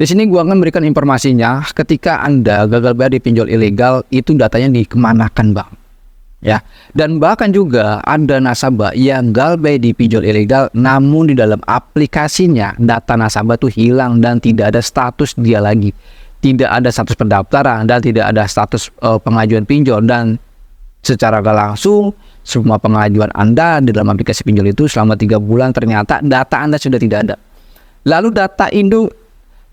Di sini gua akan memberikan informasinya ketika Anda gagal bayar di pinjol ilegal, itu datanya dikemanakan, Bang. Ya, dan bahkan juga ada nasabah yang gagal bayar di pinjol ilegal, namun di dalam aplikasinya data nasabah tuh hilang dan tidak ada status dia lagi, tidak ada status pendaftaran dan tidak ada status pengajuan pinjol, dan secara gak langsung semua pengajuan Anda di dalam aplikasi pinjol itu selama 3 bulan ternyata data Anda sudah tidak ada.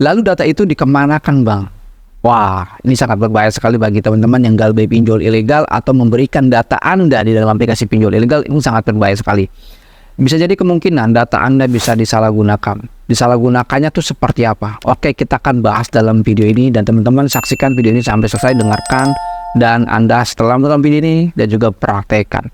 Lalu data itu dikemanakan, Bang? Wah, ini sangat berbahaya sekali bagi teman-teman yang gagal bayar pinjol ilegal atau memberikan data Anda di dalam aplikasi pinjol ilegal. Ini sangat berbahaya sekali. Bisa jadi kemungkinan data Anda bisa disalahgunakan. Disalahgunakannya tuh seperti apa? Oke, kita akan bahas dalam video ini, dan teman-teman saksikan video ini sampai selesai, dengarkan, dan Anda setelah menonton video ini dan juga praktekkan.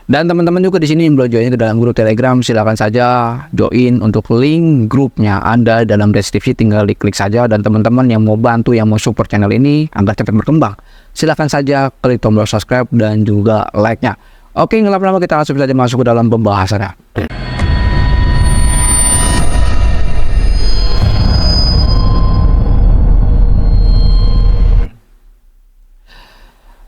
Dan teman-teman juga di sini yang belum join ke dalam grup Telegram, silakan saja join. Untuk link grupnya ada dalam deskripsi, tinggal diklik saja. Dan teman-teman yang mau bantu, yang mau support channel ini agar cepat berkembang, silakan saja klik tombol subscribe dan juga like-nya. Oke, nggak lama-lama kita langsung saja masuk ke dalam pembahasannya.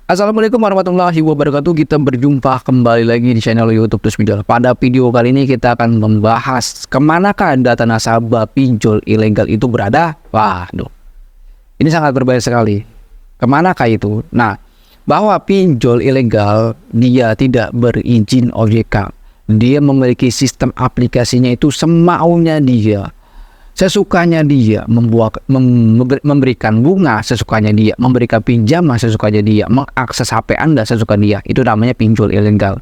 Assalamualaikum warahmatullahi wabarakatuh. Kita berjumpa kembali lagi di channel YouTube Terus Pinjol. Pada video kali ini kita akan membahas kemanakah data nasabah pinjol ilegal itu berada. Waduh, ini sangat berbahaya sekali. Kemanakah itu? Nah, bahwa pinjol ilegal dia tidak berizin OJK. Dia memiliki sistem aplikasinya itu semaunya dia, sesukanya dia, memberikan bunga sesukanya dia, memberikan pinjaman sesukanya dia, mengakses HP Anda sesuka dia. Itu namanya pinjol ilegal,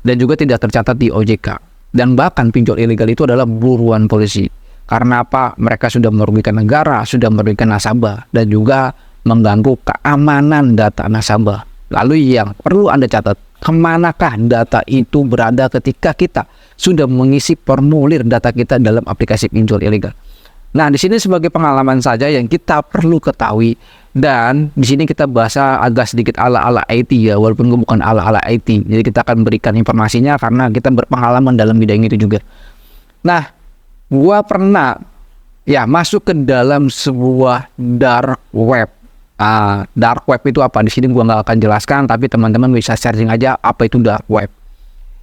dan juga tidak tercatat di OJK. Dan bahkan pinjol ilegal itu adalah buruan polisi. Karena apa? Mereka sudah merugikan negara, sudah merugikan nasabah, dan juga mengganggu keamanan data nasabah. Lalu yang perlu Anda catat, kemanakah data itu berada ketika kita sudah mengisi formulir data kita dalam aplikasi pinjol ilegal. Nah, di sini sebagai pengalaman saja yang kita perlu ketahui, dan di sini kita bahasa agak sedikit ala-ala IT ya, walaupun bukan ala-ala IT. Jadi kita akan berikan informasinya karena kita berpengalaman dalam bidang itu juga. Nah, gua pernah ya masuk ke dalam sebuah dark web. Dark web itu apa? Di sini gua nggak akan jelaskan, tapi teman-teman bisa searching aja apa itu dark web.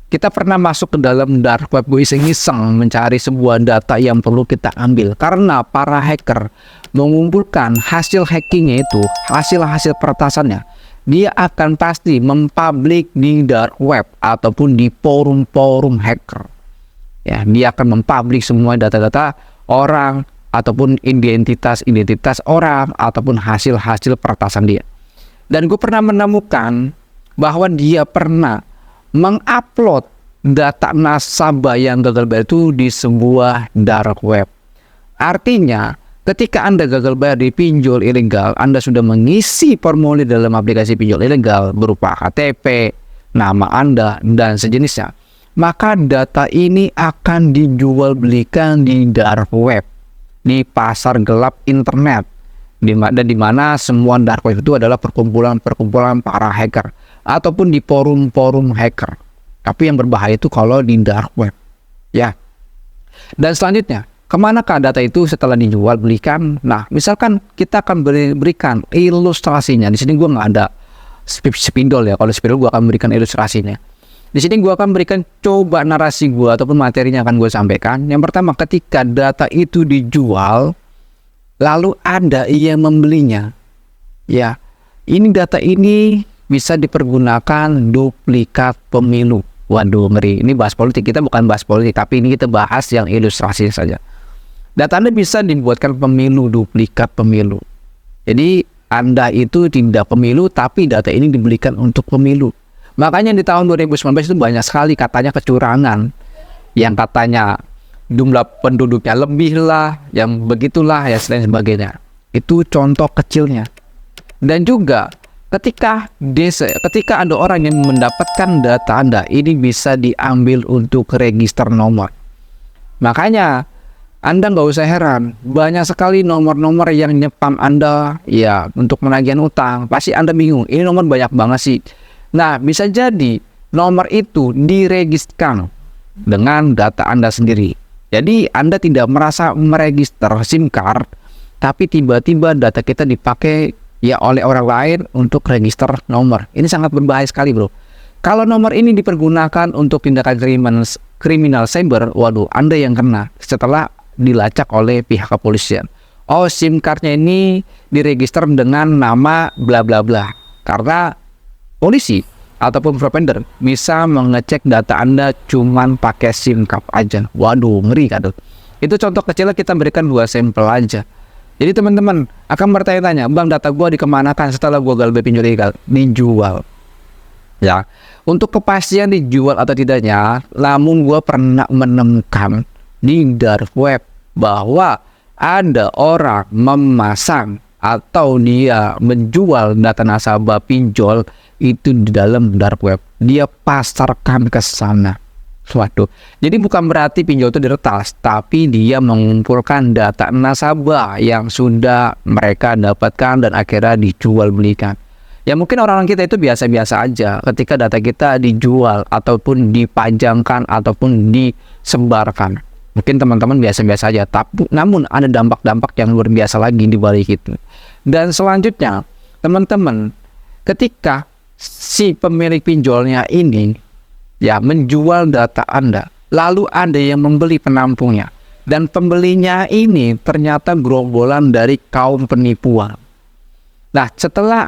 Kita pernah masuk ke dalam dark web, gue iseng-iseng mencari sebuah data yang perlu kita ambil. Karena para hacker mengumpulkan hasil hackingnya itu, hasil-hasil peretasannya, dia akan pasti mempublik di dark web ataupun di forum-forum hacker. Ya, dia akan mempublik semua data-data orang ataupun identitas orang ataupun hasil-hasil peretasan dia. Dan gue pernah menemukan bahwa dia pernah mengupload data nasabah yang gagal bayar itu di sebuah dark web. Artinya, ketika Anda gagal bayar di pinjol ilegal, Anda sudah mengisi formulir dalam aplikasi pinjol ilegal berupa KTP, nama Anda, dan sejenisnya, maka data ini akan dijual belikan di dark web, di pasar gelap internet, dan di mana semua dark web itu adalah perkumpulan para hacker ataupun di forum-forum hacker. Tapi yang berbahaya itu kalau di dark web, ya. Dan selanjutnya, kemanakah data itu setelah dijual belikan? Nah, misalkan kita akan berikan ilustrasinya. Di sini gue nggak ada spidol ya. Kalau spidol gue akan berikan ilustrasinya. Di sini gue akan berikan coba narasi gue ataupun materinya akan gue sampaikan. Yang pertama, ketika data itu dijual, lalu ada yang membelinya, ya, ini data ini bisa dipergunakan duplikat pemilu. Waduh, ngeri. Ini bahas politik, kita bukan bahas politik, tapi ini kita bahas yang ilustrasi saja. Data Anda bisa dibuatkan pemilu, duplikat pemilu. Jadi Anda itu tidak pemilu, tapi data ini dibelikan untuk pemilu. Makanya di tahun 2019 itu banyak sekali katanya kecurangan, yang katanya jumlah penduduknya lebih lah, yang begitulah ya, selain sebagainya. Itu contoh kecilnya. Dan juga ketika ada orang yang mendapatkan data Anda, ini bisa diambil untuk register nomor. Makanya Anda nggak usah heran, banyak sekali nomor-nomor yang nyepam Anda ya untuk penagihan utang. Pasti Anda bingung, ini nomor banyak banget sih. Nah, bisa jadi nomor itu diregistrkan dengan data Anda sendiri. Jadi Anda tidak merasa meregister SIM card tapi tiba-tiba data kita dipakai ya oleh orang lain untuk register nomor. Ini sangat berbahaya sekali, bro. Kalau nomor ini dipergunakan untuk tindakan kriminal cyber, waduh, Anda yang kena setelah dilacak oleh pihak kepolisian. Oh, SIM cardnya ini diregister dengan nama bla bla bla. Karena polisi ataupun vendor bisa mengecek data Anda cuman pakai SIM card aja. Waduh, ngeri kan tuh. Itu contoh kecilnya, kita berikan 2 sampel aja. Jadi teman-teman akan bertanya-tanya, bang, data gua dikemanakan setelah gua gagal pinjol ilegal? Dijual. Ya, untuk kepastian dijual atau tidaknya, namun gua pernah menemukan di dark web bahwa ada orang memasang atau dia menjual data nasabah pinjol itu di dalam dark web. Dia pasarkan ke sana. Waduh, jadi bukan berarti pinjol itu diretas, tapi dia mengumpulkan data nasabah yang sudah mereka dapatkan dan akhirnya dijual belikan. Ya mungkin orang-orang kita itu biasa-biasa aja ketika data kita dijual ataupun dipajangkan ataupun disebarkan. Mungkin teman-teman biasa-biasa aja, tapi namun ada dampak-dampak yang luar biasa lagi di balik itu. Dan selanjutnya, teman-teman, ketika si pemilik pinjolnya ini ya menjual data Anda, lalu ada yang membeli penampungnya, dan pembelinya ini ternyata gerombolan dari kaum penipuan. Nah, setelah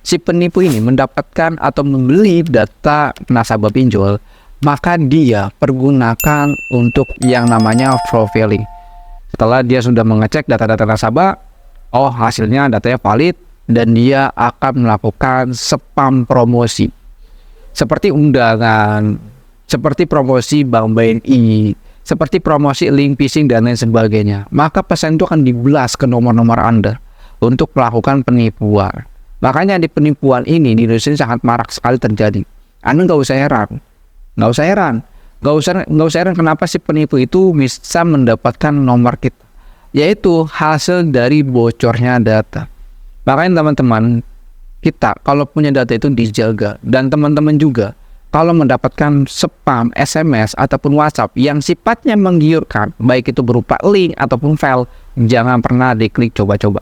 si penipu ini mendapatkan atau membeli data nasabah pinjol, maka dia pergunakan untuk yang namanya profiling. Setelah dia sudah mengecek data-data nasabah, oh hasilnya datanya valid, dan dia akan melakukan spam promosi. Seperti undangan, seperti promosi Bank BNI, seperti promosi link phishing dan lain sebagainya. Maka pesan itu akan dibelas ke nomor-nomor Anda untuk melakukan penipuan. Makanya di penipuan ini di Indonesia sangat marak sekali terjadi. Anda nggak usah heran, nggak usah heran kenapa si penipu itu bisa mendapatkan nomor kita, yaitu hasil dari bocornya data. Makanya teman-teman, kita kalau punya data itu dijaga, dan teman-teman juga kalau mendapatkan spam, SMS ataupun WhatsApp yang sifatnya menggiurkan, baik itu berupa link ataupun file, jangan pernah diklik coba-coba.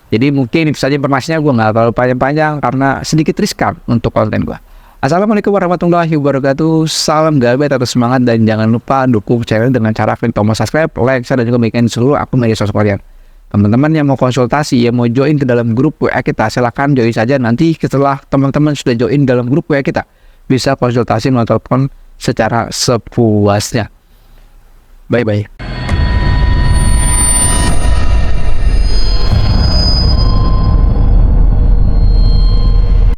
Jadi mungkin itu saja informasinya, gue nggak terlalu panjang-panjang karena sedikit riskan untuk konten gue. Assalamualaikum warahmatullahi wabarakatuh. Salam gabe, tetap semangat, dan jangan lupa dukung channel dengan cara klik tombol subscribe, like, share, dan juga bikin seluruh akun media sosial kalian. Teman-teman yang mau konsultasi, yang mau join ke dalam grup WA kita, silahkan join saja. Nanti setelah teman-teman sudah join dalam grup WA kita, bisa konsultasi melalui telepon secara sepuasnya. Bye-bye.